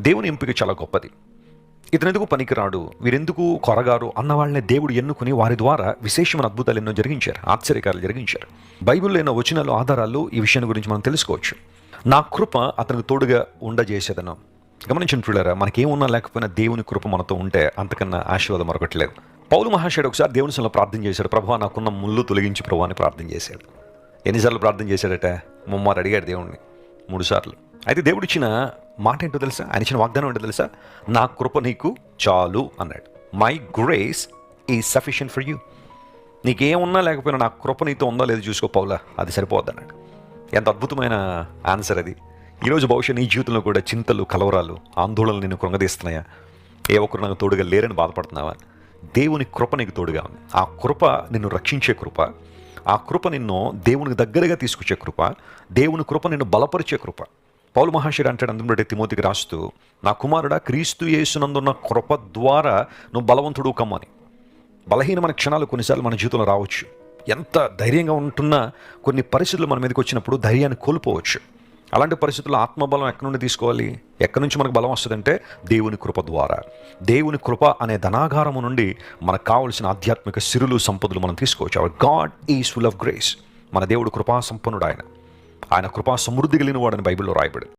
దేవుని ఎంపిక చాలా గొప్పది. ఇతనెందుకు పనికిరాడు, వీరెందుకు కొరగారు అన్న వాళ్ళని దేవుడు ఎన్నుకుని వారి ద్వారా విశేషమైన అద్భుతాలు ఎన్నో జరిగించారు, ఆశ్చర్యకాలు జరిగించారు. బైబిల్లో ఎన్నో వచనాలు, ఆధారాలు ఈ విషయం గురించి మనం తెలుసుకోవచ్చు. నా కృప అతనికి తోడుగా ఉండజేసేదను. గమనించిన పిల్లరా, మనకేమున్నా లేకపోయినా దేవుని కృప మనతో ఉంటే అంతకన్నా ఆశీర్వాదం మరొకట్లేదు. పౌలు మహాశయుడు ఒకసారి దేవుని సన్నిధిలో ప్రార్థన చేశాడు. ప్రభువా, నాకున్న ముళ్ళు తొలగించి ప్రభువా అని ప్రార్థన చేశాడు. ఎన్నిసార్లు ప్రార్థన చేశాడట? ముమ్మారు అడిగాడు దేవుణ్ణి, 3 సార్లు. అయితే దేవుడు ఇచ్చిన మాట ఏంటో తెలుసా? ఆయన ఇచ్చిన వాగ్దానం ఏంటో తెలుసా? నా కృప నీకు చాలు అన్నాడు. My grace is sufficient for you. నీకేమున్నా లేకపోయినా నా కృప నీతో ఉందో లేదో చూసుకో పౌలా, అది సరిపోద్ది అన్నాడు. ఎంత అద్భుతమైన ఆన్సర్ అది. ఈరోజు బహుశా నీ జీవితంలో కూడా చింతలు, కలవరాలు, ఆందోళనలు నిన్ను కృంగదీస్తున్నాయా? ఏ ఒక్కరు నాకు తోడుగా లేరని బాధపడుతున్నావా? దేవుని కృప నీకు తోడుగా ఉంది. ఆ కృప నిన్ను రక్షించే కృప, ఆ కృప నిన్ను దేవునికి దగ్గరగా తీసుకొచ్చే కృప, దేవుని కృప నిన్ను బలపరిచే కృప. పౌలు మహాశయుడు అంటాడు అందులో తిమోతికి రాస్తూ, నా కుమారుడా, క్రీస్తు యేసునందున్న కృప ద్వారా నువ్వు బలవంతుడు కమ్మని. బలహీనమైన క్షణాలు కొన్నిసార్లు మన జీవితంలో రావచ్చు. ఎంత ధైర్యంగా ఉంటున్నా కొన్ని పరిస్థితులు మన మీదకి వచ్చినప్పుడు ధైర్యాన్ని కోల్పోవచ్చు. అలాంటి పరిస్థితుల్లో ఆత్మబలం ఎక్కడి నుండి తీసుకోవాలి? ఎక్కడి నుంచి మనకు బలం వస్తుందంటే దేవుని కృప ద్వారా. దేవుని కృప అనే ధనాగారము నుండి మనకు కావలసిన ఆధ్యాత్మిక సిరులు, సంపదలు మనం తీసుకోవచ్చు. Hour God is full of grace. మన దేవుడు కృపా సంపన్నుడు. ఆయన కృపా సమృద్ధి కలిగిన వాడని బైబిల్లో రాయబడి.